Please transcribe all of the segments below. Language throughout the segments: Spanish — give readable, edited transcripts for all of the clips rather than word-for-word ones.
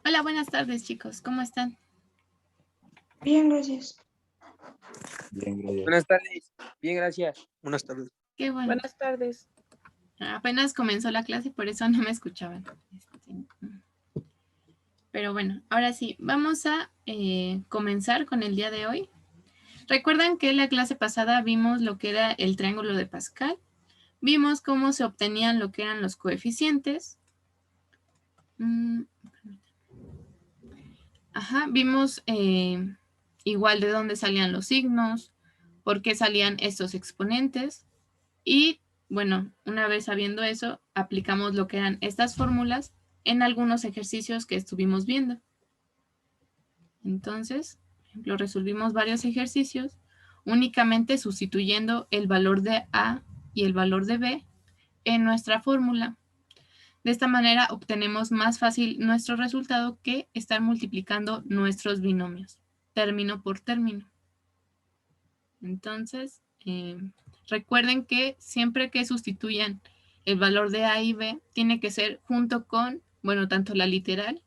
Hola, buenas tardes, chicos. ¿Cómo están? Bien, gracias. Bien, gracias. Buenas tardes. Bien, gracias. Buenas tardes. Qué bueno. Buenas tardes. Apenas comenzó la clase, por eso no me escuchaban. Pero bueno, ahora sí, vamos a comenzar con el día de hoy. Recuerdan que en la clase pasada vimos lo que era el triángulo de Pascal. Vimos cómo se obtenían lo que eran los coeficientes. Vimos igual de dónde salían los signos, por qué salían estos exponentes. Y bueno, una vez sabiendo eso, aplicamos lo que eran estas fórmulas en algunos ejercicios que estuvimos viendo. Entonces, por ejemplo, resolvimos varios ejercicios únicamente sustituyendo el valor de A y el valor de B en nuestra fórmula. De esta manera obtenemos más fácil nuestro resultado que estar multiplicando nuestros binomios, término por término. Entonces, recuerden que siempre que sustituyan el valor de A y B, tiene que ser junto con, bueno, tanto la literal,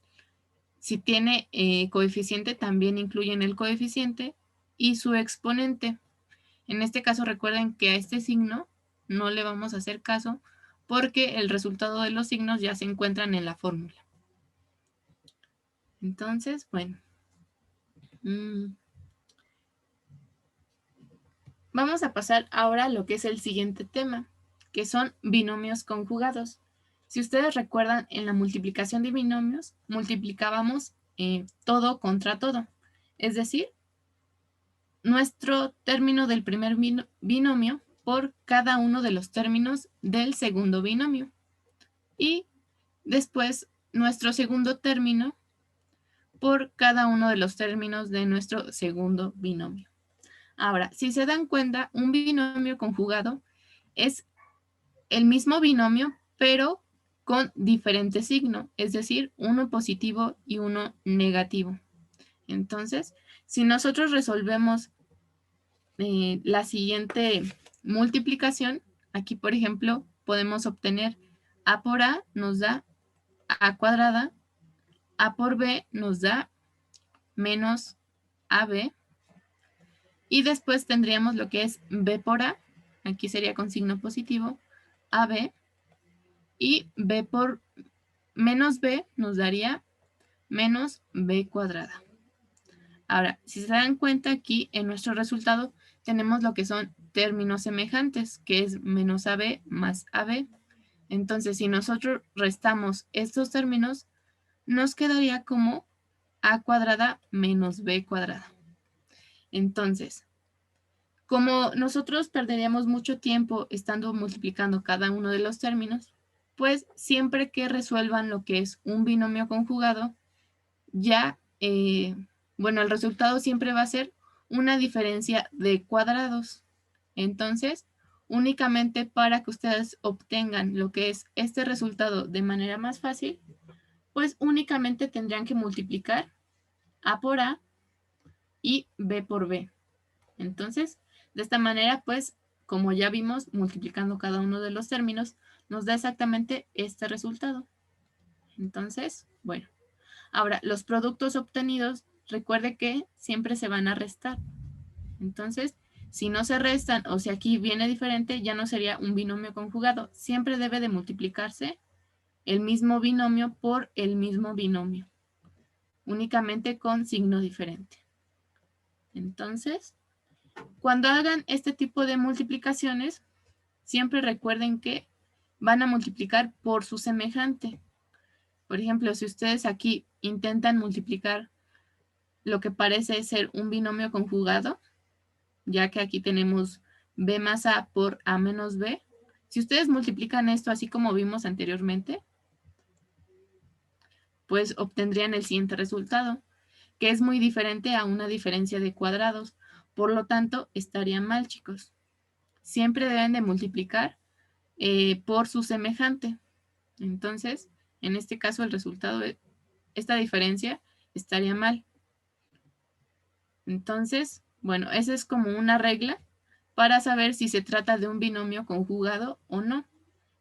si tiene coeficiente, también incluyen el coeficiente y su exponente. En este caso, recuerden que a este signo no le vamos a hacer caso porque el resultado de los signos ya se encuentran en la fórmula. Entonces, bueno. Vamos a pasar ahora a lo que es el siguiente tema, que son binomios conjugados. Si ustedes recuerdan, en la multiplicación de binomios, multiplicábamos todo contra todo. Es decir, nuestro término del primer binomio por cada uno de los términos del segundo binomio. Y después, nuestro segundo término por cada uno de los términos de nuestro segundo binomio. Ahora, si se dan cuenta, un binomio conjugado es el mismo binomio, pero con diferente signo, es decir, uno positivo y uno negativo. Entonces, si nosotros resolvemos la siguiente multiplicación, aquí, por ejemplo, podemos obtener A por A nos da A cuadrada, A por B nos da menos AB, y después tendríamos lo que es B por A, aquí sería con signo positivo, AB, y B por menos B nos daría menos B cuadrada. Ahora, si se dan cuenta, aquí en nuestro resultado tenemos lo que son términos semejantes, que es menos AB más AB. Entonces, si nosotros restamos estos términos, nos quedaría como A cuadrada menos B cuadrada. Entonces, como nosotros perderíamos mucho tiempo estando multiplicando cada uno de los términos, pues siempre que resuelvan lo que es un binomio conjugado, ya, bueno, el resultado siempre va a ser una diferencia de cuadrados. Entonces, únicamente para que ustedes obtengan lo que es este resultado de manera más fácil, pues únicamente tendrían que multiplicar A por A y B por B. Entonces, de esta manera, pues, como ya vimos, multiplicando cada uno de los términos, nos da exactamente este resultado. Entonces, bueno. Ahora, los productos obtenidos, recuerde que siempre se van a restar. Entonces, si no se restan o si aquí viene diferente, ya no sería un binomio conjugado. Siempre debe de multiplicarse el mismo binomio por el mismo binomio, únicamente con signo diferente. Entonces, cuando hagan este tipo de multiplicaciones, siempre recuerden que van a multiplicar por su semejante. Por ejemplo, si ustedes aquí intentan multiplicar lo que parece ser un binomio conjugado, ya que aquí tenemos B más A por A menos B, si ustedes multiplican esto así como vimos anteriormente, pues obtendrían el siguiente resultado, que es muy diferente a una diferencia de cuadrados. Por lo tanto, estaría mal, chicos. Siempre deben de multiplicar por su semejante. Entonces, en este caso, el resultado, esta diferencia estaría mal. Entonces, bueno, esa es como una regla para saber si se trata de un binomio conjugado o no.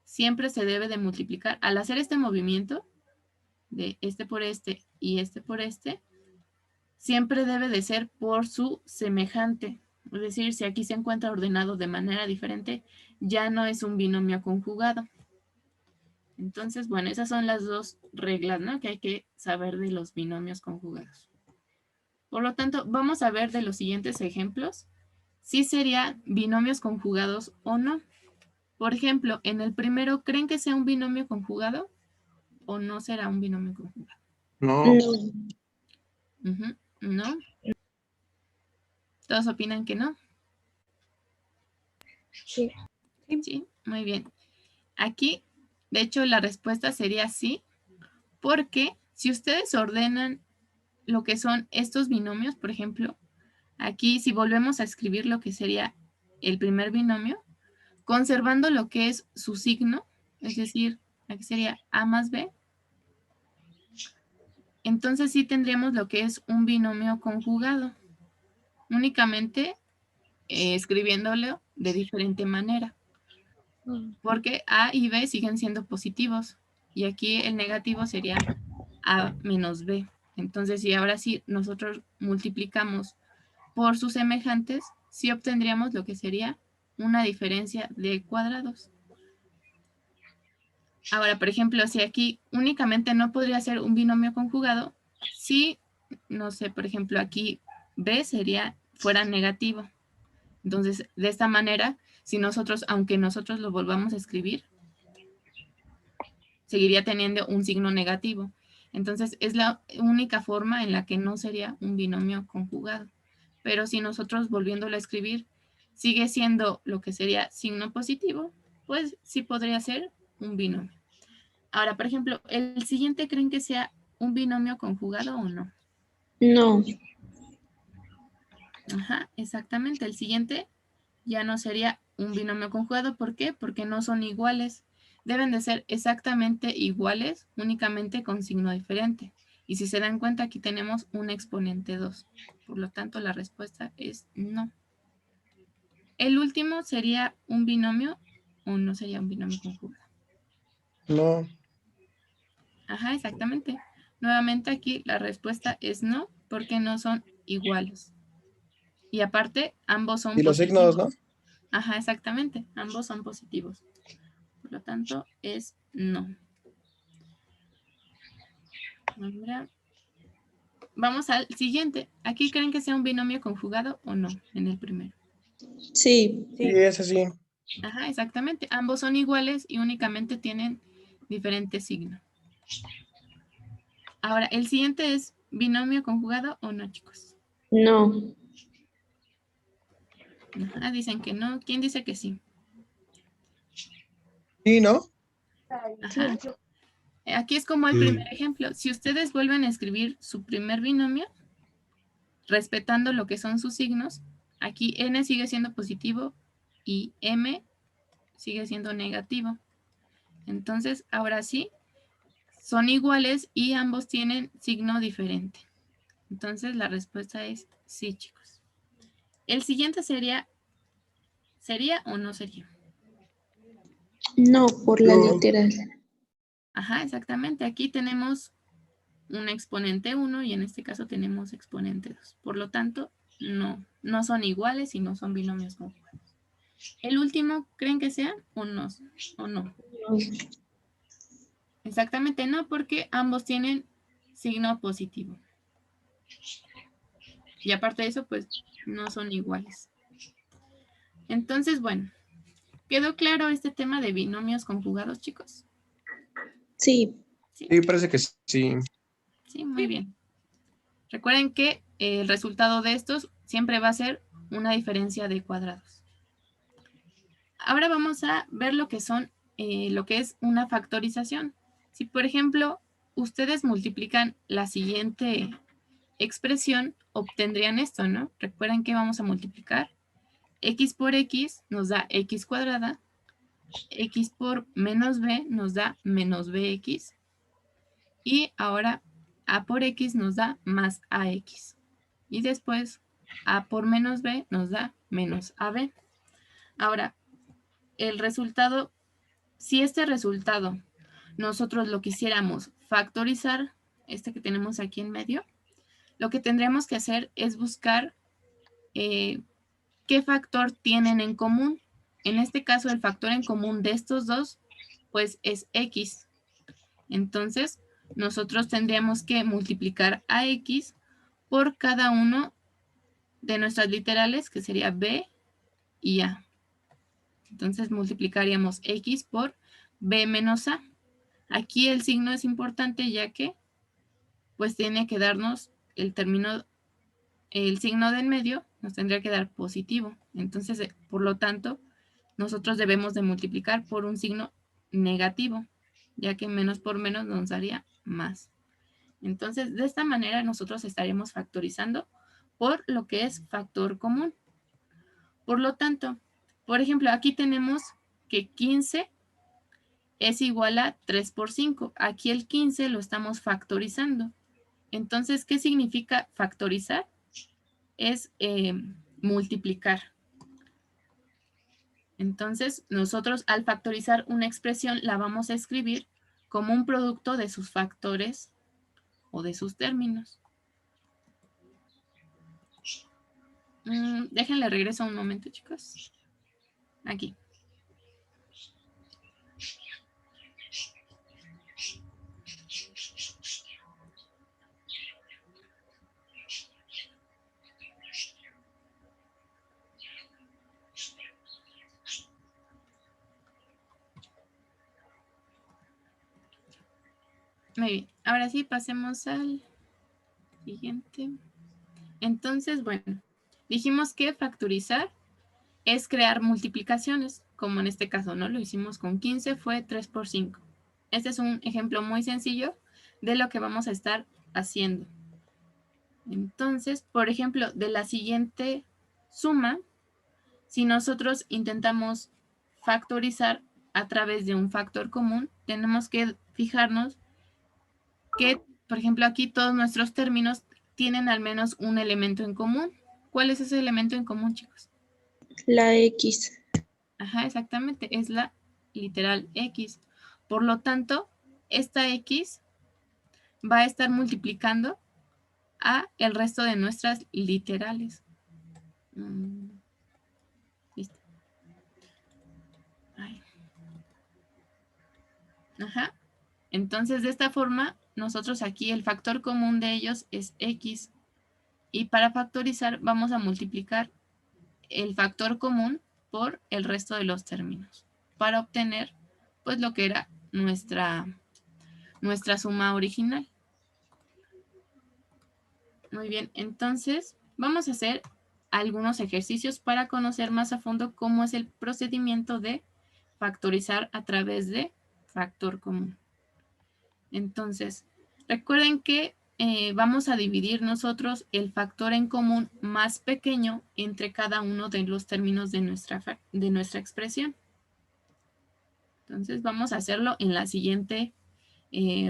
Siempre se debe de multiplicar. Al hacer este movimiento de este por este y este por este, siempre debe de ser por su semejante. Es decir, si aquí se encuentra ordenado de manera diferente, ya no es un binomio conjugado. Entonces, bueno, esas son las dos reglas, ¿no?, que hay que saber de los binomios conjugados. Por lo tanto, vamos a ver de los siguientes ejemplos si serían binomios conjugados o no. Por ejemplo, en el primero, ¿creen que sea un binomio conjugado o no será un binomio conjugado? No. Ujú, ¿no? ¿Todos opinan que no? Sí. Sí, muy bien. Aquí, de hecho, la respuesta sería sí, porque si ustedes ordenan lo que son estos binomios, por ejemplo, aquí si volvemos a escribir lo que sería el primer binomio, conservando lo que es su signo, es decir, aquí sería A más B, entonces sí tendríamos lo que es un binomio conjugado, únicamente escribiéndolo de diferente manera, porque A y B siguen siendo positivos, y aquí el negativo sería A menos B. Entonces, si ahora sí nosotros multiplicamos por sus semejantes, sí obtendríamos lo que sería una diferencia de cuadrados. Ahora, por ejemplo, si aquí únicamente no podría ser un binomio conjugado, si, no sé, por ejemplo, aquí B fuera negativo. Entonces, de esta manera, si nosotros, aunque nosotros lo volvamos a escribir, seguiría teniendo un signo negativo. Entonces, es la única forma en la que no sería un binomio conjugado. Pero si nosotros volviéndolo a escribir sigue siendo lo que sería signo positivo, pues sí podría ser un binomio. Ahora, por ejemplo, ¿el siguiente creen que sea un binomio conjugado o no? No. Ajá, exactamente. El siguiente ya no sería un binomio conjugado. ¿Por qué? Porque no son iguales. Deben de ser exactamente iguales, únicamente con signo diferente. Y si se dan cuenta, aquí tenemos un exponente 2. Por lo tanto, la respuesta es no. ¿El último sería un binomio o no sería un binomio conjugado? No. Ajá, exactamente. Nuevamente aquí la respuesta es no, porque no son iguales. Y aparte, ambos son Y los positivos. signos, ¿no? Ajá, exactamente. Ambos son positivos. Por lo tanto, es no. Ahora, vamos al siguiente. ¿Aquí creen que sea un binomio conjugado o no? En el primero. Sí. Sí, ese sí. Ajá, exactamente. Ambos son iguales y únicamente tienen diferente signo. Ahora, el siguiente es binomio conjugado o no, chicos. No. Ajá, dicen que no. ¿Quién dice que sí? Sí, ¿no? Ajá. Aquí es como el primer ejemplo. Si ustedes vuelven a escribir su primer binomio, respetando lo que son sus signos, aquí n sigue siendo positivo y m sigue siendo negativo. Entonces, ahora sí, son iguales y ambos tienen signo diferente. Entonces, la respuesta es sí, chicos. El siguiente ¿sería o no sería? No, por la No. literal. Ajá, exactamente. Aquí tenemos un exponente 1 y en este caso tenemos exponente 2. Por lo tanto, no son iguales y no son binomios conjugados. ¿El último creen que sea o no? No. Exactamente no, porque ambos tienen signo positivo. Y aparte de eso, pues no son iguales. Entonces, bueno, ¿quedó claro este tema de binomios conjugados, chicos? Sí. Sí, Sí, parece que sí. sí, muy bien. Recuerden que el resultado de estos siempre va a ser una diferencia de cuadrados. Ahora vamos a ver lo que son, lo que es una factorización. Si, por ejemplo, ustedes multiplican la siguiente expresión, obtendrían esto, ¿no? Recuerden que vamos a multiplicar. X por X nos da X cuadrada. X por menos B nos da menos BX. Y ahora A por X nos da más AX. Y después A por menos B nos da menos AB. Ahora, el resultado, si este resultado nosotros lo quisiéramos factorizar, este que tenemos aquí en medio, lo que tendríamos que hacer es buscar qué factor tienen en común. En este caso, el factor en común de estos dos, pues es x. Entonces, nosotros tendríamos que multiplicar a x por cada uno de nuestras literales, que sería b y a. Entonces, multiplicaríamos x por b menos a. Aquí el signo es importante ya que, pues, tiene que darnos el signo de en medio, nos tendría que dar positivo. Entonces, por lo tanto, nosotros debemos de multiplicar por un signo negativo, ya que menos por menos nos daría más. Entonces, de esta manera nosotros estaríamos factorizando por lo que es factor común. Por lo tanto, por ejemplo, aquí tenemos que 15 es igual a 3 por 5. Aquí el 15 lo estamos factorizando. Entonces, ¿qué significa factorizar? Es multiplicar. Entonces, nosotros al factorizar una expresión la vamos a escribir como un producto de sus factores o de sus términos. Déjenle regreso un momento, chicos. Aquí. Muy bien. Ahora sí, pasemos al siguiente. Entonces, bueno, dijimos que factorizar es crear multiplicaciones, como en este caso, ¿no? Lo hicimos con 15, fue 3 por 5. Este es un ejemplo muy sencillo de lo que vamos a estar haciendo. Entonces, por ejemplo, de la siguiente suma, si nosotros intentamos factorizar a través de un factor común, tenemos que fijarnos que, por ejemplo, aquí todos nuestros términos tienen al menos un elemento en común. ¿Cuál es ese elemento en común, chicos? La X. Ajá, exactamente, es la literal X. Por lo tanto, esta X va a estar multiplicando a el resto de nuestras literales. Listo. Ay. Ajá. Entonces, de esta forma, nosotros aquí el factor común de ellos es X. Y para factorizar vamos a multiplicar el factor común por el resto de los términos para obtener pues lo que era nuestra suma original. Muy bien, entonces vamos a hacer algunos ejercicios para conocer más a fondo cómo es el procedimiento de factorizar a través de factor común. Entonces, recuerden que vamos a dividir nosotros el factor en común más pequeño entre cada uno de los términos de nuestra expresión. Entonces, vamos a hacerlo en la siguiente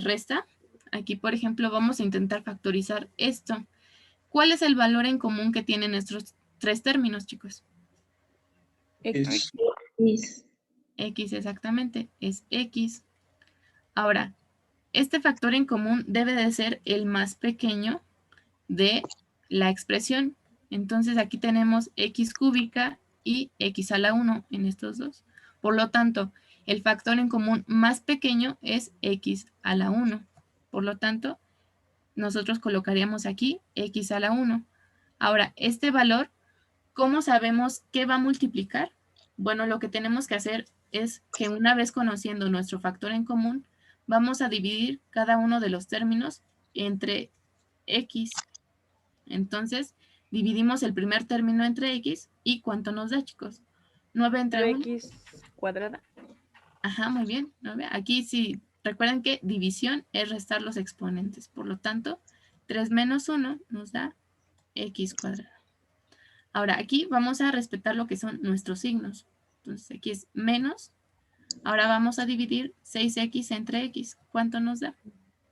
resta. Aquí, por ejemplo, vamos a intentar factorizar esto. ¿Cuál es el valor en común que tienen estos tres términos, chicos? Es X. X, exactamente, es X. Ahora, este factor en común debe de ser el más pequeño de la expresión. Entonces, aquí tenemos X cúbica y X a la 1 en estos dos. Por lo tanto, el factor en común más pequeño es X a la 1. Por lo tanto, nosotros colocaríamos aquí X a la 1. Ahora, este valor, ¿cómo sabemos qué va a multiplicar? Bueno, lo que tenemos que hacer es que una vez conociendo nuestro factor en común, vamos a dividir cada uno de los términos entre X. Entonces, dividimos el primer término entre X y ¿cuánto nos da, chicos? 9 entre 1. 9x cuadrada. Ajá, muy bien. 9. Aquí sí, recuerden que división es restar los exponentes. Por lo tanto, 3 menos 1 nos da X cuadrada. Ahora, aquí vamos a respetar lo que son nuestros signos. Entonces, aquí es menos. Ahora vamos a dividir 6X entre X. ¿Cuánto nos da?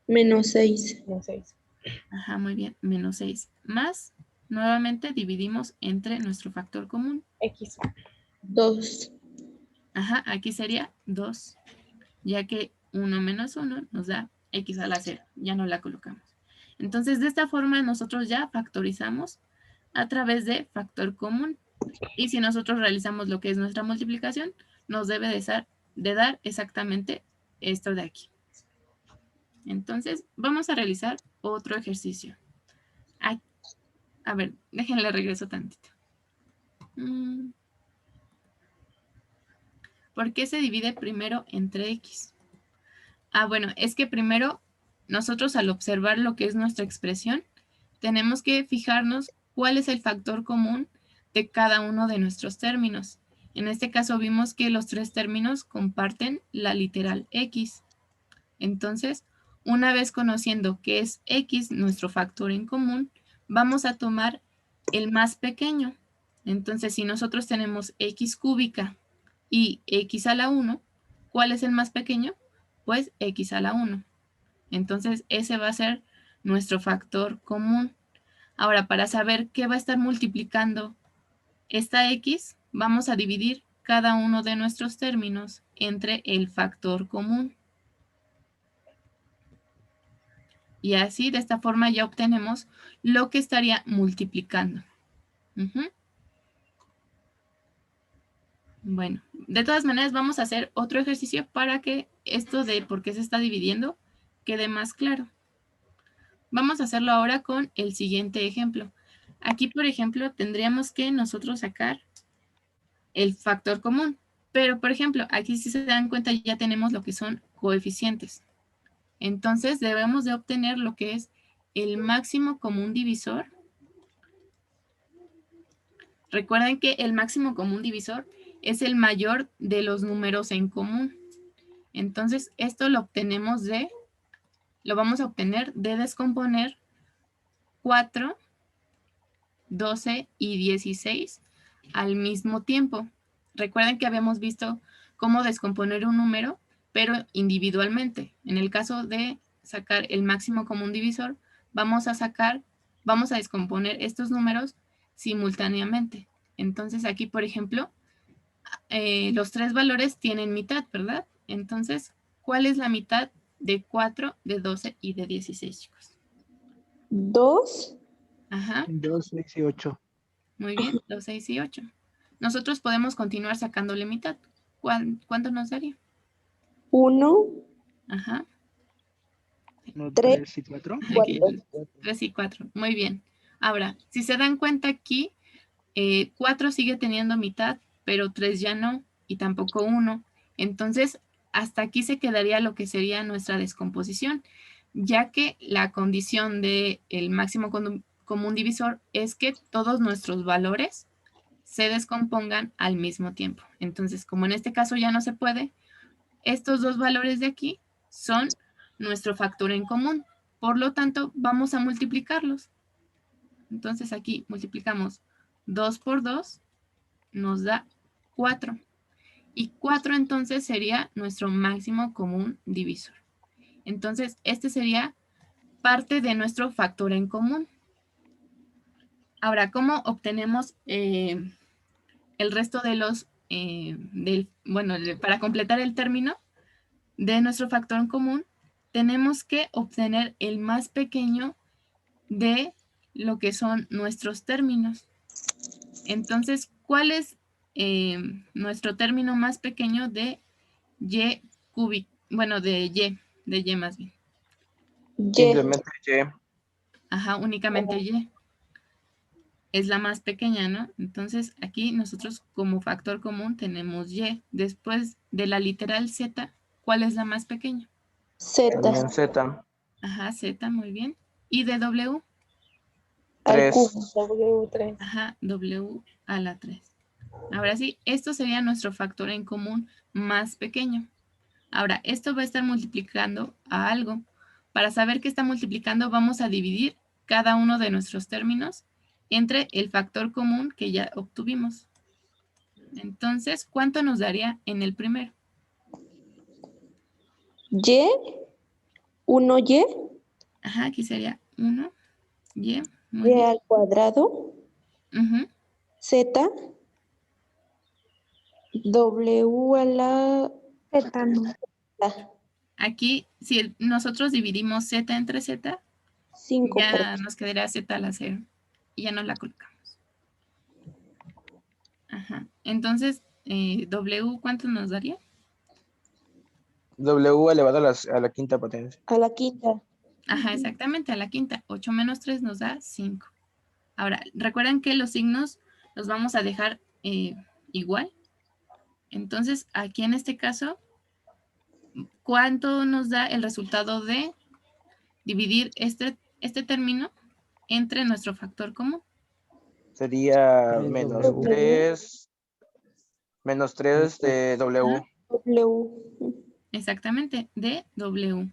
Menos 6. No 6. Ajá, muy bien. Menos 6. Más, nuevamente dividimos entre nuestro factor común. X. 2. Ajá, aquí sería 2. Ya que 1 menos 1 nos da x a la 0. Ya no la colocamos. Entonces, de esta forma nosotros ya factorizamos a través de factor común. Y si nosotros realizamos lo que es nuestra multiplicación, nos debe de dar exactamente esto de aquí. Entonces, vamos a realizar otro ejercicio. A ver, déjenle regreso tantito. ¿Por qué se divide primero entre x? Bueno, es que primero nosotros al observar lo que es nuestra expresión, tenemos que fijarnos cuál es el factor común de cada uno de nuestros términos. En este caso vimos que los tres términos comparten la literal x. Entonces, una vez conociendo que es x nuestro factor en común, vamos a tomar el más pequeño. Entonces, si nosotros tenemos x cúbica y x a la 1, ¿cuál es el más pequeño? Pues x a la 1. Entonces, ese va a ser nuestro factor común. Ahora, para saber qué va a estar multiplicando esta x, vamos a dividir cada uno de nuestros términos entre el factor común. Y así, de esta forma, ya obtenemos lo que estaría multiplicando. Bueno, de todas maneras, vamos a hacer otro ejercicio para que esto de por qué se está dividiendo quede más claro. Vamos a hacerlo ahora con el siguiente ejemplo. Aquí, por ejemplo, tendríamos que nosotros sacar el factor común. Pero, por ejemplo, aquí si se dan cuenta ya tenemos lo que son coeficientes. Entonces, debemos de obtener lo que es el máximo común divisor. Recuerden que el máximo común divisor es el mayor de los números en común. Entonces, esto lo vamos a obtener de descomponer 4, 12 y 16 al mismo tiempo. Recuerden que habíamos visto cómo descomponer un número, pero individualmente. En el caso de sacar el máximo común divisor, vamos a descomponer estos números simultáneamente. Entonces aquí, por ejemplo, los tres valores tienen mitad, ¿verdad? Entonces, ¿cuál es la mitad de 4, de 12 y de 16, chicos? 2. Ajá. 2, 6 y 8. Muy bien, 2, 6 y 8. Nosotros podemos continuar sacándole mitad. ¿Cuánto nos daría? 1. Ajá. 3 y 4. Aquí, 3 y 4. Muy bien. Ahora, si se dan cuenta aquí, 4 sigue teniendo mitad, pero 3 ya no, y tampoco 1. Entonces, hasta aquí se quedaría lo que sería nuestra descomposición, ya que la condición del máximo común divisor es que todos nuestros valores se descompongan al mismo tiempo. Entonces, como en este caso ya no se puede, estos dos valores de aquí son nuestro factor en común. Por lo tanto, vamos a multiplicarlos. Entonces aquí multiplicamos 2 por 2, nos da 4. Y 4 entonces sería nuestro máximo común divisor. Entonces, este sería parte de nuestro factor en común. Ahora, ¿cómo obtenemos el resto de los, para completar el término de nuestro factor en común? Tenemos que obtener el más pequeño de lo que son nuestros términos. Entonces, ¿cuál es nuestro término más pequeño de y cúbico? Bueno, de y más bien. Simplemente Y. Ajá, únicamente y. Es la más pequeña, ¿no? Entonces, aquí nosotros como factor común tenemos y. Después de la literal z, ¿cuál es la más pequeña? También Z. Ajá, z, muy bien. ¿Y de w? 3. W3. Ajá, w a la 3. Ahora sí, esto sería nuestro factor en común más pequeño. Ahora, esto va a estar multiplicando a algo. Para saber qué está multiplicando, vamos a dividir cada uno de nuestros términos entre el factor común que ya obtuvimos. Entonces, ¿cuánto nos daría en el primero? Y, 1y, Ajá, aquí sería 1, y, muy y bien. al cuadrado, Ujú. z, w a la... Z no. aquí, si nosotros dividimos z entre z, 5 ya nos quedaría z a la 0. Y ya no la colocamos. Ajá. Entonces, W, ¿cuánto nos daría? W elevado a la quinta potencia. a la quinta. Ajá, exactamente, a la quinta. 8 menos 3 nos da 5. Ahora, recuerden que los signos los vamos a dejar igual. Entonces, aquí en este caso, ¿cuánto nos da el resultado de dividir este término entre nuestro factor común? Sería Tres menos W. 3. Menos 3 de W. W. Exactamente, de W.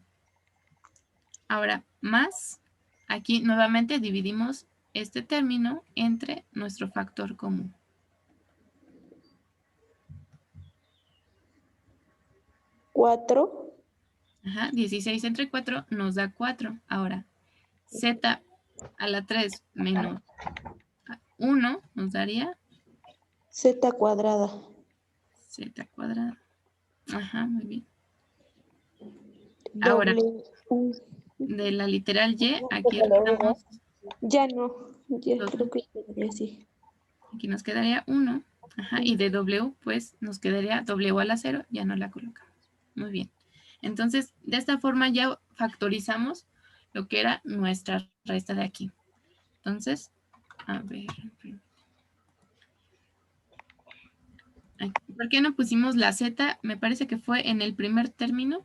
Ahora, más, aquí nuevamente dividimos este término entre nuestro factor común. 4. Ajá, 16 entre 4 nos da 4. Ahora, z a la 3 menos 1 nos daría Z cuadrada. z cuadrada. Ajá, muy bien. Ahora, W. de la literal y, aquí restamos Ya no. Ya Dos. creo que quedaría así. Aquí nos quedaría 1. Ajá, y de W, pues nos quedaría W a la 0, ya no la colocamos. Muy bien. Entonces, de esta forma ya factorizamos lo que era nuestra resta de aquí. Entonces, a ver. ¿Por qué no pusimos la Z? Me parece que fue en el primer término.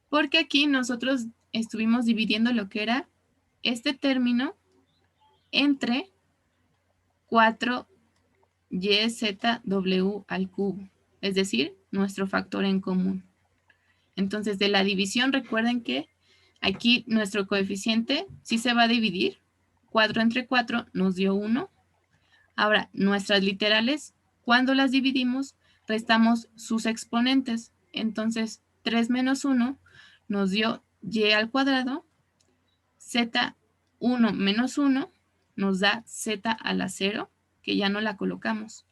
Porque aquí nosotros estuvimos dividiendo lo que era este término entre 4YZW al cubo. Es decir, nuestro factor en común. Entonces, de la división, recuerden que aquí nuestro coeficiente sí se va a dividir. 4 entre 4 nos dio 1. Ahora, nuestras literales, cuando las dividimos, restamos sus exponentes. Entonces, 3 menos 1 nos dio y al cuadrado. Z1 menos 1 nos da z a la 0, que ya no la colocamos.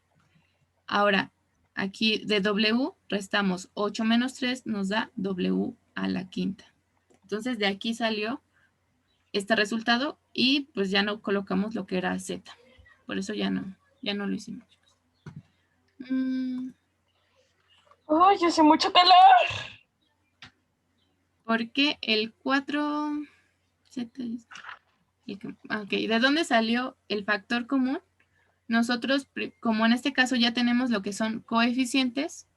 Ahora, aquí de W restamos 8 menos 3, nos da W a la quinta. Entonces, de aquí salió este resultado y pues ya no colocamos lo que era Z. Por eso ya no lo hicimos. ¡Ay, hace mucho calor! Porque el 4... Ok, ¿de dónde salió el factor común? Nosotros, como en este caso ya tenemos lo que son coeficientes,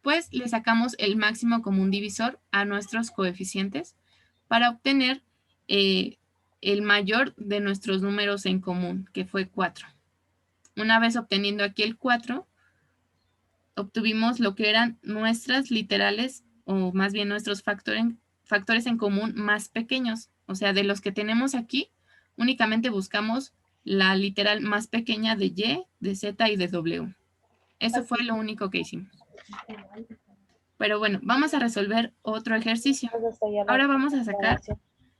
pues le sacamos el máximo común divisor a nuestros coeficientes para obtener el mayor de nuestros números en común, que fue 4. Una vez obteniendo aquí el 4, obtuvimos lo que eran nuestras literales, o más bien nuestros factores en común más pequeños. O sea, de los que tenemos aquí, únicamente buscamos la literal más pequeña de Y, de Z y de W. Eso fue lo único que hicimos. Pero bueno, vamos a resolver otro ejercicio. Ahora vamos a sacar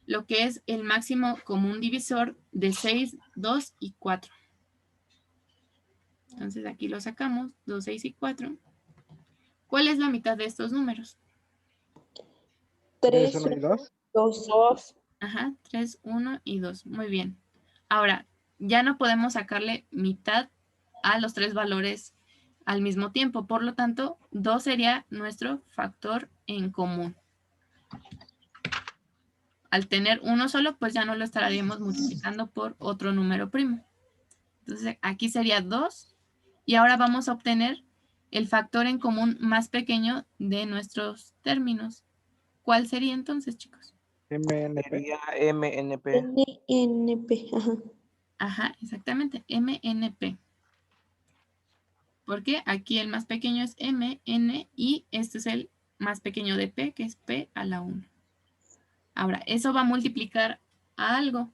lo que es el máximo común divisor de 6, 2 y 4. Entonces aquí lo sacamos, 2, 6 y 4. ¿Cuál es la mitad de estos números? 3, 1 y 2. 2. Ajá, 3, 1 y 2. Muy bien. Ahora, ya no podemos sacarle mitad a los tres valores al mismo tiempo. Por lo tanto, 2 sería nuestro factor en común. Al tener uno solo, pues ya no lo estaríamos multiplicando por otro número primo. Entonces, aquí sería 2. Y ahora vamos a obtener el factor en común más pequeño de nuestros términos. ¿Cuál sería entonces, chicos? MNP. Sería MNP. NNP. Ajá. Ajá, exactamente, MNP. Porque aquí el más pequeño es M, N, y este es el más pequeño de P, que es P a la 1. Ahora, eso va a multiplicar a algo.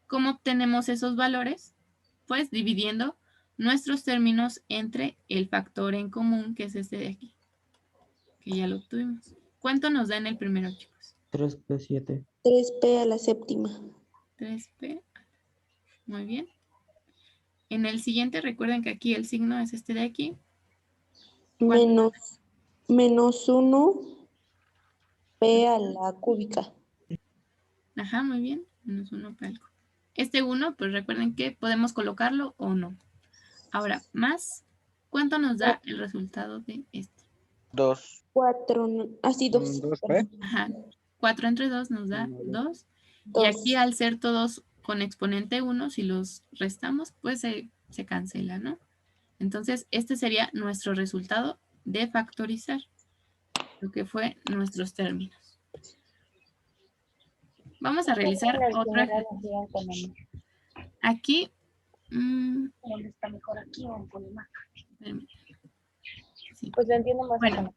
¿Cómo obtenemos esos valores? Pues dividiendo nuestros términos entre el factor en común, que es este de aquí, que ya lo obtuvimos. ¿Cuánto nos da en el primero, chicos? 3P7. 3P a la séptima. 3P. Muy bien. En el siguiente, recuerden que aquí el signo es este de aquí. Menos 1 P a la cúbica. Ajá, muy bien. Menos 1 P al cubo. Este 1, pues recuerden que podemos colocarlo o no. Ahora, más, ¿cuánto nos da el resultado de este? 2. 4, así 2. 2P. Ajá, 4 entre 2 nos da 2. Y 2. aquí al ser todos con exponente 1, si los restamos, pues se cancela, ¿no? Entonces, este sería nuestro resultado de factorizar, lo que fue nuestros términos. Vamos a realizar otro ejercicio. Aquí, ¿Dónde está mejor aquí o en Polymath? sí. Pues lo entiendo más Bueno,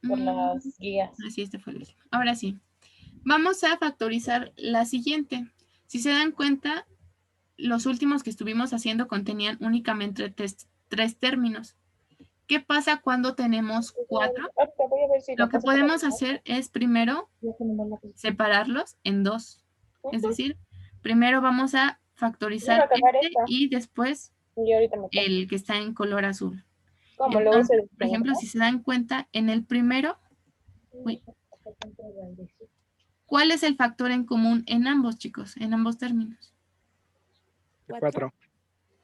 por las guías. así, este fue el último. Ahora sí, vamos a factorizar la siguiente. Si se dan cuenta, los últimos que estuvimos haciendo contenían únicamente tres términos. ¿Qué pasa cuando tenemos 4? Ahorita voy a ver si Lo que paso por la podemos casa. hacer es primero Ya se me da la prisa. separarlos en 2. Es Ujú. decir, primero vamos a factorizar Iba a acabar este esta. y después Y ahorita me toca. el que está en color azul. Como luego Entonces, se por ejemplo, si se dan cuenta, en el primero, ¿cuál es el factor en común en ambos, chicos? En ambos términos. 4.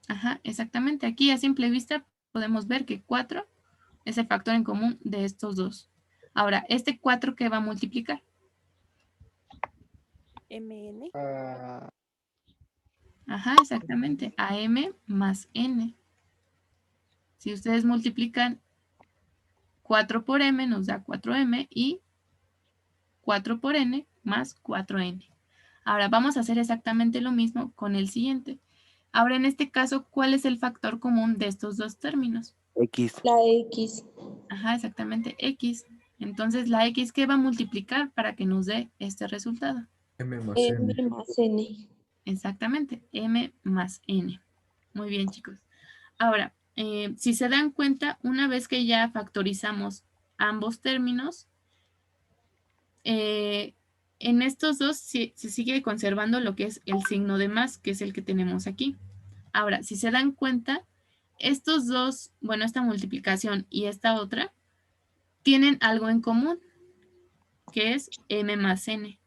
Ajá, exactamente. Aquí a simple vista podemos ver que 4 es el factor en común de estos dos. Ahora, ¿este 4 qué va a multiplicar? MN. Ajá, exactamente. AM más N. Si ustedes multiplican 4 por M nos da 4M y 4 por N más 4N. Ahora vamos a hacer exactamente lo mismo con el siguiente. Ahora en este caso, ¿cuál es el factor común de estos dos términos? X. La X. Ajá, exactamente, X. Entonces la X, ¿qué va a multiplicar para que nos dé este resultado? M más N. Exactamente, M más N. Muy bien, chicos. Ahora, si se dan cuenta, una vez que ya factorizamos ambos términos, en estos dos se sigue conservando lo que es el signo de más, que es el que tenemos aquí. Ahora, si se dan cuenta, estos dos, bueno, esta multiplicación y esta otra, tienen algo en común, que es M más N.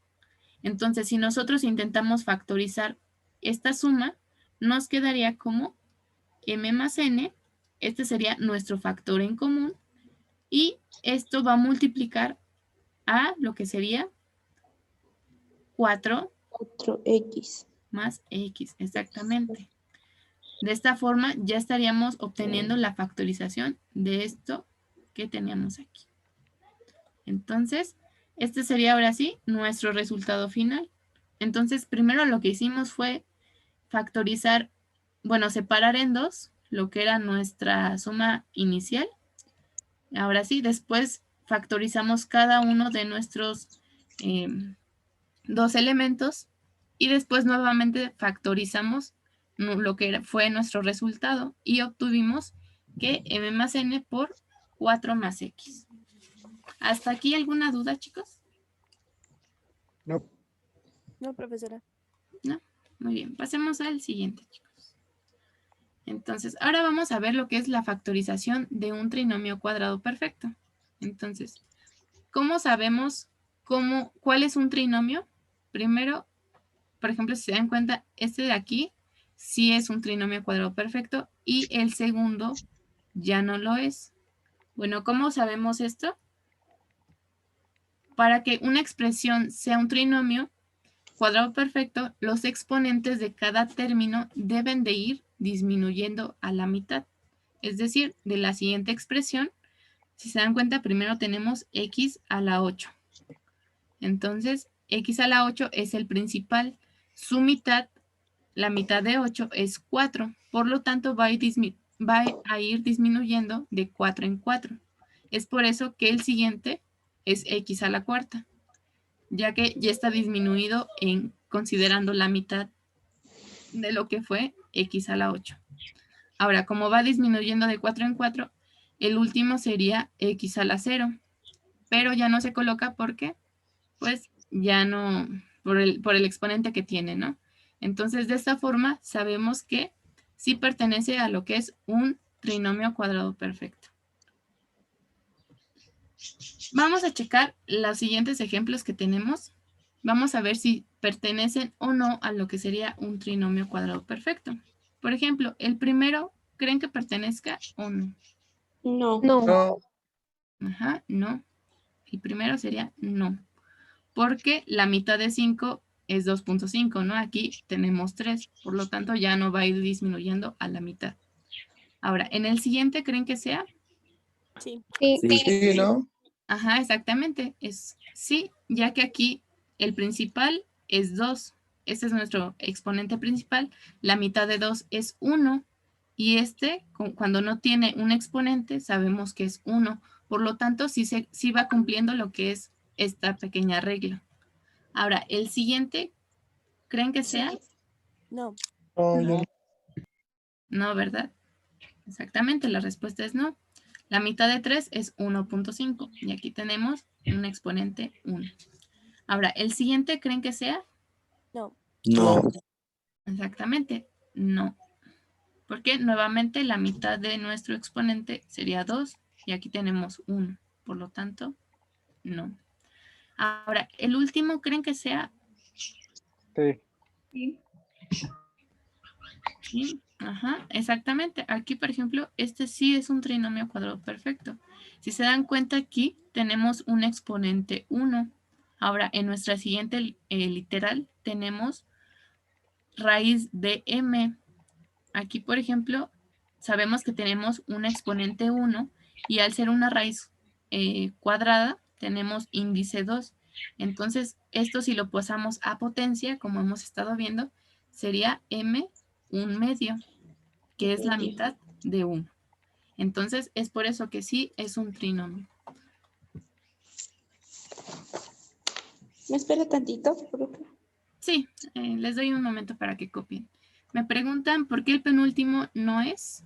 Entonces, si nosotros intentamos factorizar esta suma, nos quedaría como M más N. Este sería nuestro factor en común. Y esto va a multiplicar a lo que sería 4 4X. más X, exactamente. De esta forma ya estaríamos obteniendo la factorización de esto que teníamos aquí. Entonces, este sería ahora sí nuestro resultado final. Entonces, primero lo que hicimos fue factorizar, bueno, separar en 2 lo que era nuestra suma inicial. Ahora sí, después factorizamos cada uno de nuestros 2 elementos y después nuevamente factorizamos lo que fue nuestro resultado y obtuvimos que M más N por 4 más X. ¿Hasta aquí alguna duda, chicos? No. No, profesora. ¿No? Muy bien, pasemos al siguiente, chicos. Entonces, ahora vamos a ver lo que es la factorización de un trinomio cuadrado perfecto. Entonces, ¿cómo sabemos cuál es un trinomio? Primero, por ejemplo, si se dan cuenta, este de aquí sí es un trinomio cuadrado perfecto y el segundo ya no lo es. Bueno, ¿cómo sabemos esto? Para que una expresión sea un trinomio cuadrado perfecto, los exponentes de cada término deben de ir disminuyendo a la mitad. Es decir, de la siguiente expresión, si se dan cuenta, primero tenemos x a la 8. Entonces, x a la 8 es el principal. Su mitad, la mitad de 8 es 4. Por lo tanto, va a ir disminuyendo de 4 en 4. Es por eso que el siguiente es x a la cuarta, ya que ya está disminuido considerando la mitad de lo que fue x a la 8. Ahora, como va disminuyendo de 4 en 4, el último sería x a la 0, pero ya no se coloca porque, pues, ya no, por el exponente que tiene, ¿no? Entonces, de esta forma, sabemos que sí pertenece a lo que es un trinomio cuadrado perfecto. Vamos a checar los siguientes ejemplos que tenemos. Vamos a ver si pertenecen o no a lo que sería un trinomio cuadrado perfecto. Por ejemplo, el primero, ¿creen que pertenezca o no? No. No. Ajá, no. El primero sería no. Porque la mitad de 5 es 2.5, ¿no? Aquí tenemos 3, por lo tanto ya no va a ir disminuyendo a la mitad. Ahora, ¿en el siguiente creen que sea? Sí. Sí, ¿no? Ajá, exactamente. Es sí, ya que aquí el principal es 2. Este es nuestro exponente principal. La mitad de 2 es 1. Y cuando no tiene un exponente, sabemos que es 1. Por lo tanto, sí va cumpliendo lo que es esta pequeña regla. Ahora, el siguiente, ¿creen que sea? No. No, yo No, ¿verdad? Exactamente, la respuesta es no. La mitad de 3 es 1.5 y aquí tenemos un exponente 1. Ahora, ¿el siguiente creen que sea? No. no. Exactamente, no. Porque nuevamente la mitad de nuestro exponente sería 2 y aquí tenemos 1. Por lo tanto, no. Ahora, ¿el último creen que sea? Sí. Sí. Sí, ajá, exactamente. Aquí, por ejemplo, este sí es un trinomio cuadrado perfecto. Si se dan cuenta, aquí tenemos un exponente 1. Ahora, en nuestra siguiente literal tenemos raíz de m. Aquí, por ejemplo, sabemos que tenemos un exponente 1 y al ser una raíz cuadrada, tenemos índice 2. Entonces, esto si lo pasamos a potencia, como hemos estado viendo, sería m un medio, que es la mitad de 1. Entonces, es por eso que sí es un trinomio. ¿Me espera tantito, profe? Sí, les doy un momento para que copien. Me preguntan por qué el penúltimo no es.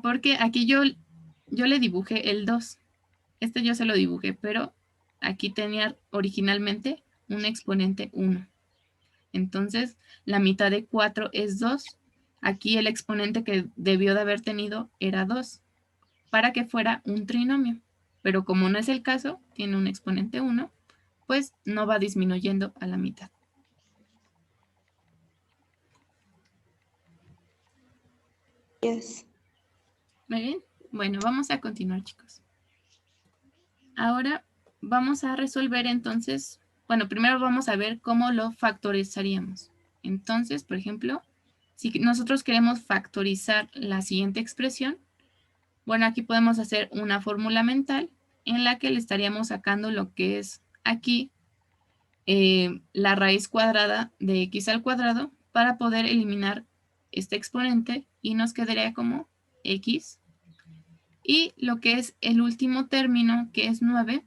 Porque aquí yo le dibujé el 2. Este yo se lo dibujé, pero aquí tenía originalmente un exponente 1. Entonces, la mitad de 4 es 2. Aquí el exponente que debió de haber tenido era 2, para que fuera un trinomio. Pero como no es el caso, tiene un exponente 1, pues no va disminuyendo a la mitad. Yes. Muy bien. Bueno, vamos a continuar, chicos. Ahora vamos a resolver entonces, bueno, primero vamos a ver cómo lo factorizaríamos. Entonces, por ejemplo, si nosotros queremos factorizar la siguiente expresión, bueno, aquí podemos hacer una fórmula mental en la que le estaríamos sacando lo que es aquí la raíz cuadrada de x al cuadrado para poder eliminar este exponente y nos quedaría como x. Y lo que es el último término, que es 9,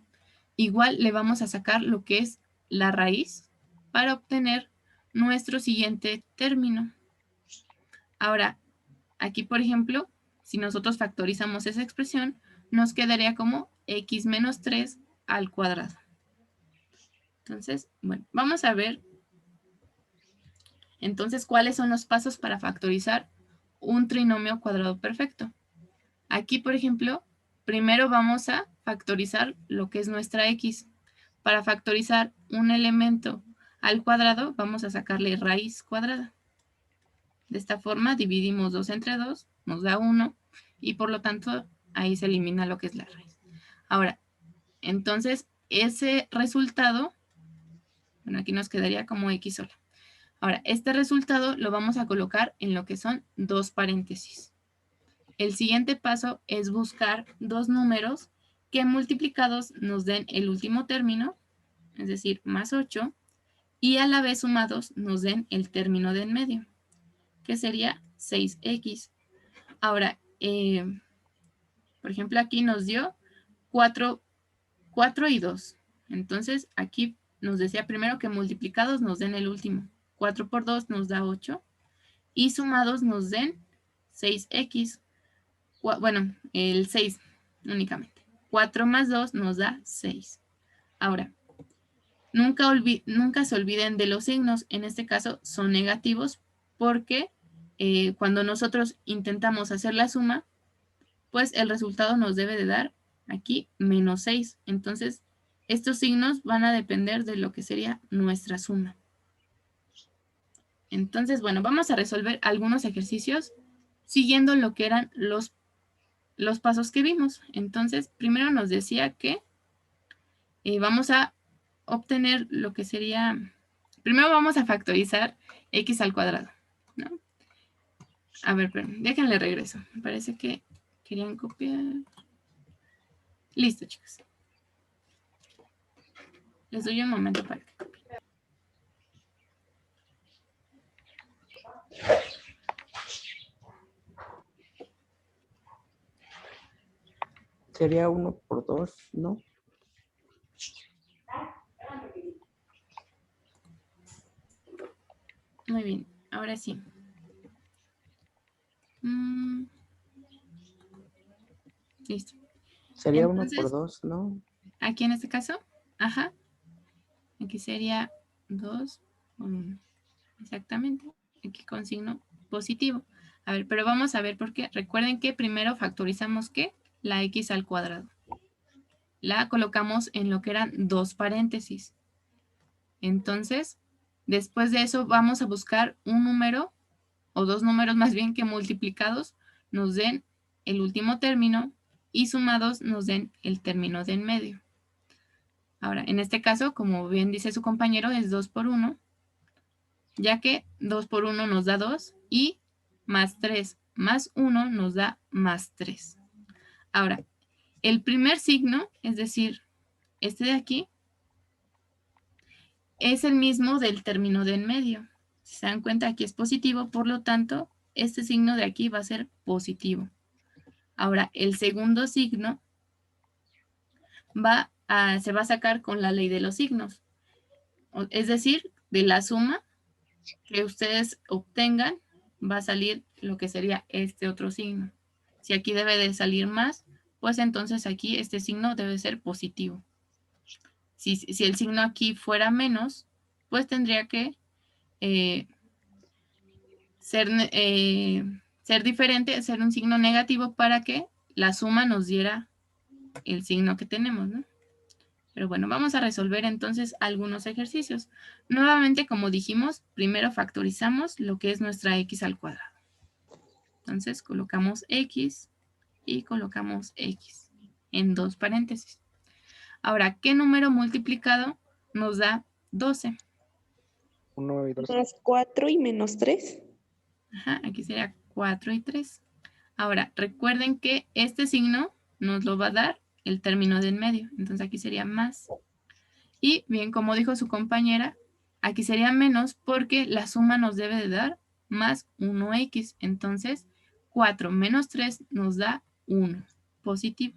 igual le vamos a sacar lo que es la raíz para obtener nuestro siguiente término. Ahora, aquí, por ejemplo, si nosotros factorizamos esa expresión, nos quedaría como x menos 3 al cuadrado. Entonces, bueno, vamos a ver entonces cuáles son los pasos para factorizar un trinomio cuadrado perfecto. Aquí, por ejemplo, primero vamos a factorizar lo que es nuestra x. Para factorizar un elemento al cuadrado, vamos a sacarle raíz cuadrada. De esta forma, dividimos 2 entre 2, nos da 1, y por lo tanto, ahí se elimina lo que es la raíz. Ahora, entonces, ese resultado, bueno, aquí nos quedaría como x sola. Ahora, este resultado lo vamos a colocar en lo que son 2 paréntesis. El siguiente paso es buscar dos números que multiplicados nos den el último término, es decir, más 8, y a la vez sumados nos den el término de en medio, que sería 6x. Ahora, por ejemplo, aquí nos dio 4 y 2. Entonces, aquí nos decía primero que multiplicados nos den el último. 4 por 2 nos da 8 y sumados nos den 6x. Bueno, el 6 únicamente. 4 más 2 nos da 6. Ahora, nunca se olviden de los signos. En este caso son negativos porque cuando nosotros intentamos hacer la suma, pues el resultado nos debe de dar Aquí menos 6. Entonces, estos signos van a depender de lo que sería nuestra suma. Entonces, bueno, vamos a resolver algunos ejercicios siguiendo lo que eran los pasos que vimos. Entonces, primero nos decía que vamos a obtener lo que sería, primero vamos a factorizar x al cuadrado, ¿no? A ver, déjenle regreso. Me parece que querían copiar. Listo, chicos. Les doy un momento para que copien. Sería 1 por 2, ¿no? Muy bien, ahora sí. Listo. Sería Entonces, 1 por 2, ¿no? aquí en este caso, ajá. Aquí sería 2 por 1. Exactamente. Aquí con signo positivo. A ver, pero vamos a ver por qué. Recuerden que primero factorizamos ¿qué? La x al cuadrado. La colocamos en lo que eran 2 paréntesis. Entonces, después de eso vamos a buscar un número, o dos números más bien, que multiplicados nos den el último término y sumados nos den el término de en medio. Ahora, en este caso, como bien dice su compañero, es 2 por 1, ya que 2 por 1 nos da 2 y más 3 más 1 nos da más 3. Ahora, el primer signo, es decir, este de aquí, es el mismo del término de en medio. Si se dan cuenta, aquí es positivo, por lo tanto, este signo de aquí va a ser positivo. Ahora, el segundo signo se va a sacar con la ley de los signos. Es decir, de la suma que ustedes obtengan, va a salir lo que sería este otro signo. Si aquí debe de salir más, pues entonces aquí este signo debe ser positivo. Si el signo aquí fuera menos, pues tendría que ser diferente, ser un signo negativo para que la suma nos diera el signo que tenemos, ¿no? Pero bueno, vamos a resolver entonces algunos ejercicios. Nuevamente, como dijimos, primero factorizamos lo que es nuestra x al cuadrado. Entonces, colocamos x y colocamos x en 2 paréntesis. Ahora, ¿qué número multiplicado nos da 12? 1 y 2. Más 4 y menos 3. Ajá, aquí sería 4 y 3. Ahora, recuerden que este signo nos lo va a dar el término de en medio. Entonces, aquí sería más. Y bien, como dijo su compañera, aquí sería menos porque la suma nos debe de dar más 1x. Entonces, 4 menos 3 nos da 1, positivo.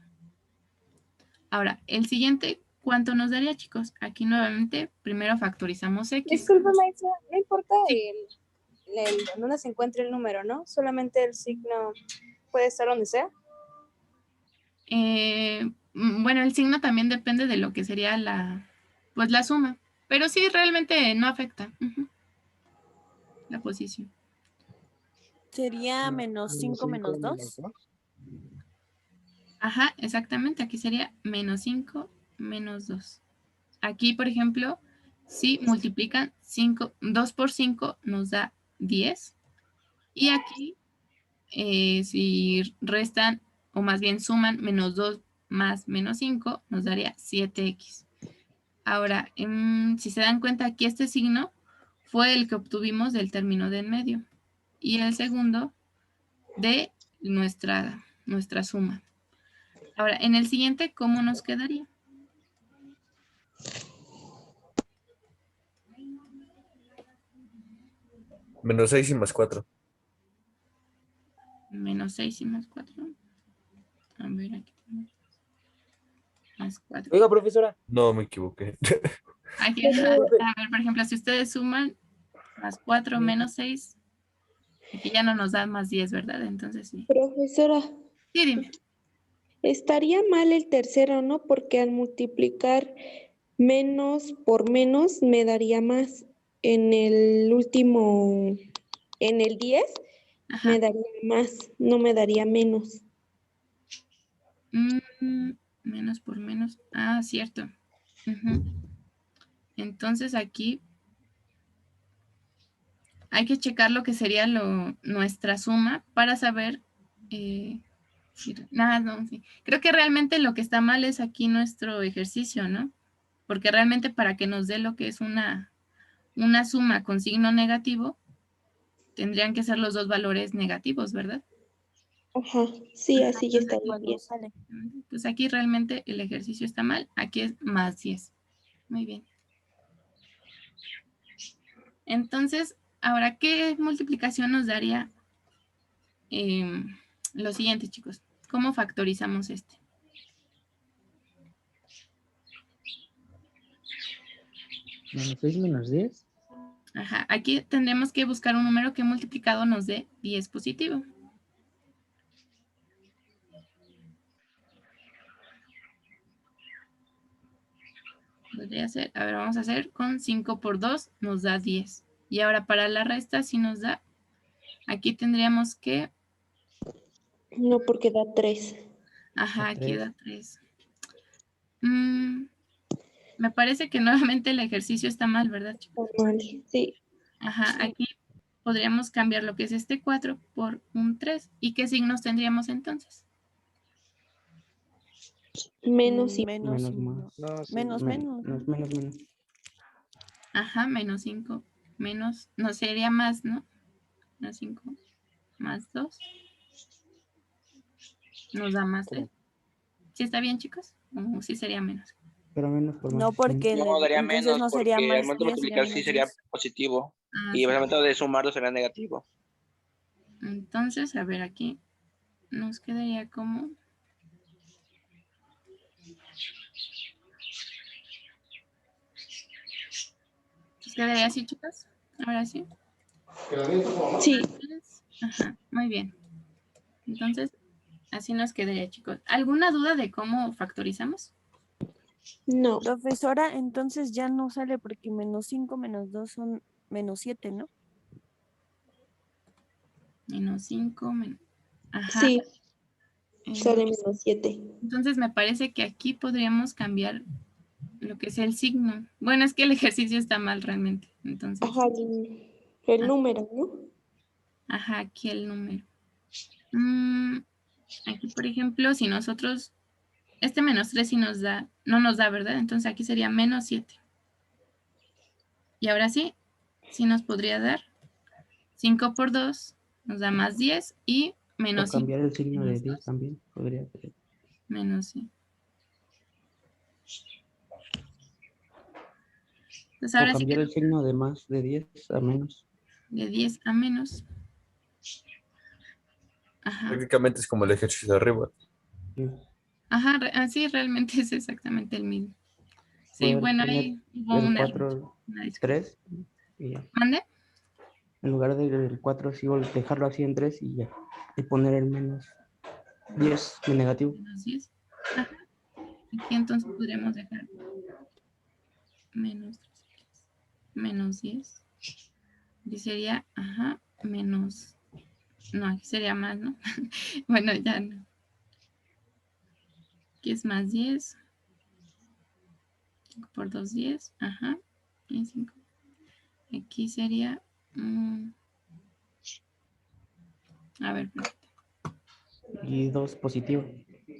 Ahora, el siguiente, ¿cuánto nos daría, chicos? Aquí nuevamente, primero factorizamos x. Disculpe, maestra, no importa Sí. dónde se encuentre el número, ¿no? Solamente el signo puede estar donde sea. Bueno, el signo también depende de lo que sería la suma. Pero sí, realmente no afecta la posición. Sería menos 5 menos 2. Ajá, exactamente. Aquí sería menos 5 menos 2. Aquí, por ejemplo, si multiplican 2 por 5 nos da 10. Y aquí, si restan, o más bien suman menos 2 más menos 5, nos daría 7x. Ahora, si se dan cuenta, aquí este signo fue el que obtuvimos del término de en medio. Y el segundo de nuestra suma. Ahora, en el siguiente, ¿cómo nos quedaría? Menos 6 y más 4. Menos 6 y más 4. A ver, aquí tenemos. Más 4. Oiga, profesora. No, me equivoqué. Aquí, a ver, por ejemplo, si ustedes suman más 4 menos 6, aquí ya no nos da más 10, ¿verdad? Entonces sí. Profesora, Sí, dime. estaría mal el tercero, ¿no? Porque al multiplicar menos por menos me daría más. En el último, en el 10, Ajá. me daría más, no me daría menos. Menos por menos. Ah, cierto. Ujú. Entonces aquí hay que checar lo que sería nuestra suma para saber. Nada, no, sí. Creo que realmente lo que está mal es aquí nuestro ejercicio, ¿no? Porque realmente para que nos dé lo que es una suma con signo negativo, tendrían que ser los dos valores negativos, ¿verdad? Ajá, sí, así ya Entonces, estaría Pues no bien. sale. pues aquí realmente el ejercicio está mal. Aquí es más 10. Muy bien. Entonces, ahora, ¿qué multiplicación nos daría lo siguiente, chicos? ¿Cómo factorizamos este? Menos 6 menos 10. Ajá, aquí tendremos que buscar un número que multiplicado nos dé 10 positivo. Podría ser, a ver, vamos a hacer con 5 por 2 nos da 10. Y ahora para la resta, si nos da, aquí tendríamos que, No, porque da 3. ajá, aquí 3. da 3. Me parece que nuevamente el ejercicio está mal, ¿verdad, chicos? Mal, sí. Ajá, aquí podríamos cambiar lo que es este 4 por un 3. ¿Y qué signos tendríamos entonces? Menos y Menos Menos y más. menos. No, sí. Menos, menos, ¿no? Menos. Ajá, menos 5, menos, no sería más, ¿no? Menos 5 más 2 nos da más 3. ¿Cómo? ¿Sí está bien, chicos? ¿O sí sería menos? Pero menos por más No, es porque menos. No, daría entonces menos no sería porque al más momento de 10, sería multiplicar sí menos sería 10. positivo Ah, y al sí. momento de sumarlo sería negativo. Entonces, a ver, aquí nos quedaría como... ¿Nos quedaría así, chicos? Ahora sí. sí, Ajá, muy bien. Entonces, así nos quedaría, chicos. ¿Alguna duda de cómo factorizamos? no. Profesora, entonces ya no sale porque menos 5 menos 2 son menos 7, ¿no? Menos 5, ajá. Sí, sale Eh, menos 7. entonces, me parece que aquí podríamos cambiar lo que es el signo. Bueno, es que el ejercicio está mal realmente. Entonces, Ajá, el número, ¿no? ajá, aquí el número. Aquí, por ejemplo, si nosotros, este menos 3 sí nos da, no nos da, ¿verdad? Entonces aquí sería menos 7. Y ahora sí, sí nos podría dar 5 por 2 nos da más 10 y O menos 5 cambiar el signo de menos 10 2 también podría ser. menos 100. Entonces O ahora sí que cambiar el signo de más de 10 a menos. de 10 a menos. Ajá. Prácticamente es como el ejercicio de arriba. Sí. Ajá, así realmente es exactamente el mismo. Sí, Poder bueno, poner ahí hubo el una 4 disculpa. 3 y ya. ¿Mande? En lugar del 4 sí, dejarlo así en 3 y ya. Y poner el menos 10 de negativo. Menos 10. Ajá. Aquí entonces podríamos dejar menos 3, menos 10. Y sería, ajá, menos, no, aquí sería más, ¿no? Bueno, ya no. Aquí es más 10. 5 por 2, 10. Ajá. Y 5. Aquí sería, a ver, Y 2 positivo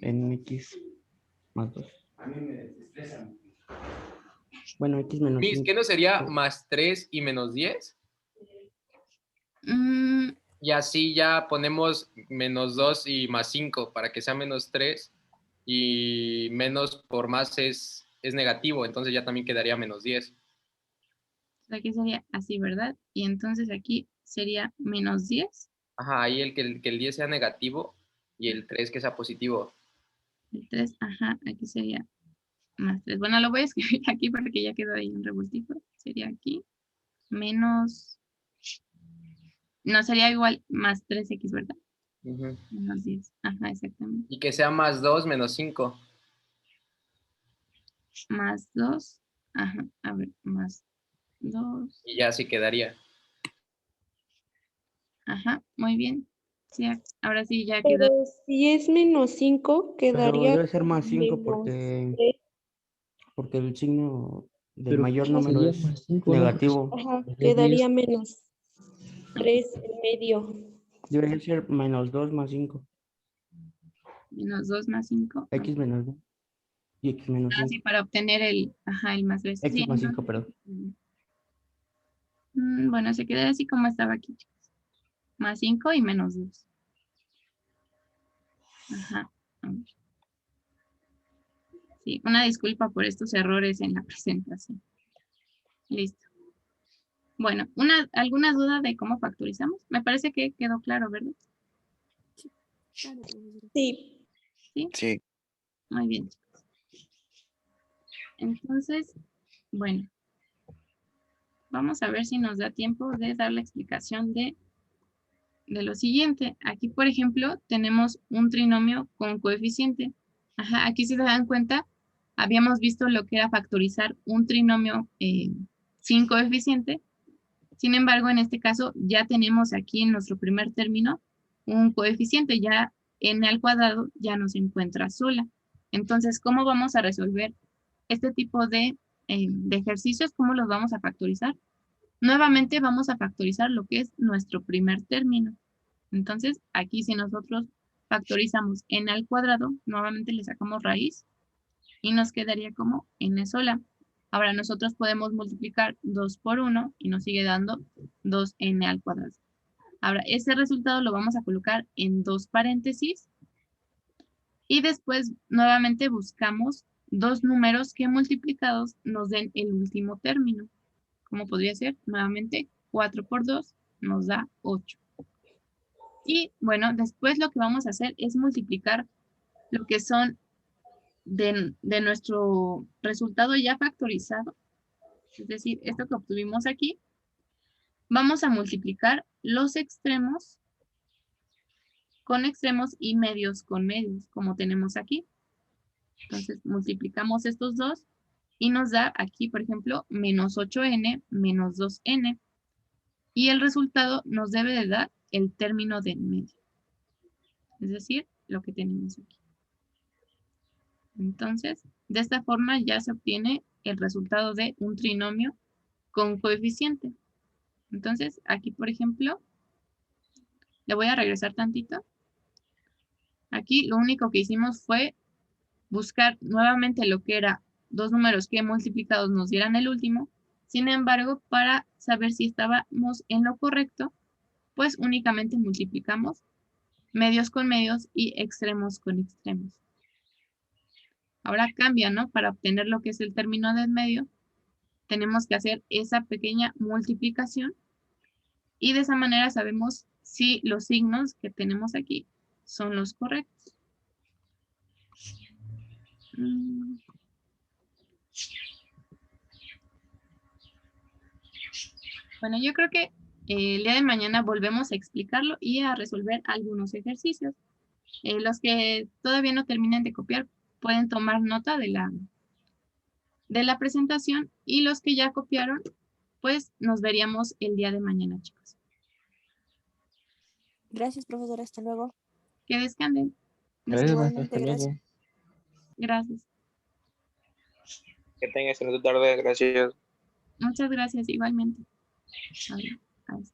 en X más 2. Bueno, X menos Miss, 5. ¿qué no sería más 3 y menos 10? mm, Y así ya ponemos menos 2 y más 5 para que sea menos 3 y menos por más es negativo, entonces ya también quedaría menos 10. aquí sería así, ¿verdad? Y entonces aquí sería menos 10. Ajá, ahí que el 10 sea negativo y el 3 que sea positivo. El 3, ajá, aquí sería más 3. Bueno, lo voy a escribir aquí porque ya quedó ahí un revoltijo. Sería aquí menos, no sería igual más 3x, ¿verdad? Ujú. Menos 10. Ajá, exactamente. Y que sea más 2 menos 5. Más 2. Ajá, a ver, más 2. Y ya así quedaría. Ajá, muy bien. Sí, ahora sí ya Pero quedó. si es menos 5, Pero quedaría debe ser como más 5 menos 3. porque el signo del Pero mayor ¿cómo número sería es más 5? No, porque negativo. Ajá, es quedaría 10. menos 3 en medio. Debería ser menos 2 más 5. Menos 2 más 5. X menos 2 y X menos Ah, sí, 5. para obtener el más 3. Sí, X más 5, entonces. perdón. Bueno, se queda así como estaba aquí, chicos. Más 5 y menos 2. Ajá. A ver. Sí, una disculpa por estos errores en la presentación. Listo. Bueno, ¿alguna duda de cómo factorizamos? Me parece que quedó claro, ¿verdad? Sí. Sí, Sí. muy bien, chicos. Entonces, bueno, vamos a ver si nos da tiempo de dar la explicación de lo siguiente. Aquí, por ejemplo, tenemos un trinomio con coeficiente. Ajá, aquí si se dan cuenta, habíamos visto lo que era factorizar un trinomio sin coeficiente. Sin embargo, en este caso ya tenemos aquí en nuestro primer término un coeficiente, ya n al cuadrado ya no se encuentra sola. Entonces, ¿cómo vamos a resolver este tipo de ejercicios? ¿Cómo los vamos a factorizar? Nuevamente vamos a factorizar lo que es nuestro primer término. Entonces, aquí si nosotros factorizamos n al cuadrado, nuevamente le sacamos raíz y nos quedaría como n sola. Ahora nosotros podemos multiplicar 2 por 1 y nos sigue dando 2n al cuadrado. Ahora, ese resultado lo vamos a colocar en dos paréntesis y después nuevamente buscamos dos números que multiplicados nos den el último término. ¿Cómo podría ser? Nuevamente, 4 por 2 nos da 8. Y bueno, después lo que vamos a hacer es multiplicar lo que son de nuestro resultado ya factorizado. Es decir, esto que obtuvimos aquí, vamos a multiplicar los extremos con extremos y medios con medios, como tenemos aquí. Entonces, multiplicamos estos dos y nos da aquí, por ejemplo, menos 8n menos 2n. Y el resultado nos debe de dar el término de en medio. Es decir, lo que tenemos aquí. Entonces, de esta forma ya se obtiene el resultado de un trinomio con coeficiente. Entonces, aquí, por ejemplo, le voy a regresar tantito. Aquí lo único que hicimos fue buscar nuevamente lo que era dos números que multiplicados nos dieran el último. Sin embargo, para saber si estábamos en lo correcto, pues únicamente multiplicamos medios con medios y extremos con extremos. Ahora cambia, ¿no? Para obtener lo que es el término del medio, tenemos que hacer esa pequeña multiplicación y de esa manera sabemos si los signos que tenemos aquí son los correctos. Bueno, yo creo que el día de mañana volvemos a explicarlo y a resolver algunos ejercicios. Los que todavía no terminen de copiar pueden tomar nota de la presentación y los que ya copiaron, pues nos veríamos el día de mañana, chicos. Gracias, profesora. Hasta luego. Que descansen. Gracias, maestra. Igualmente, Hasta luego. gracias. Gracias. Que tengas excelente tarde. Gracias. Muchas gracias igualmente. Adiós.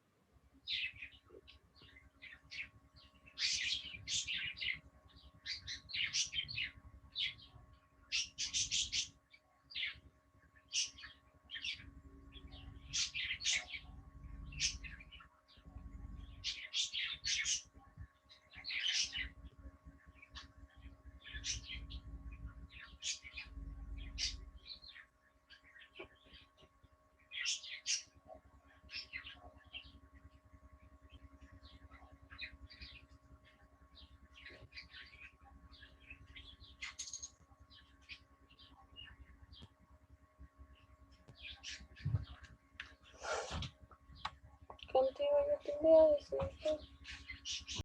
Contigo yo tendría 18.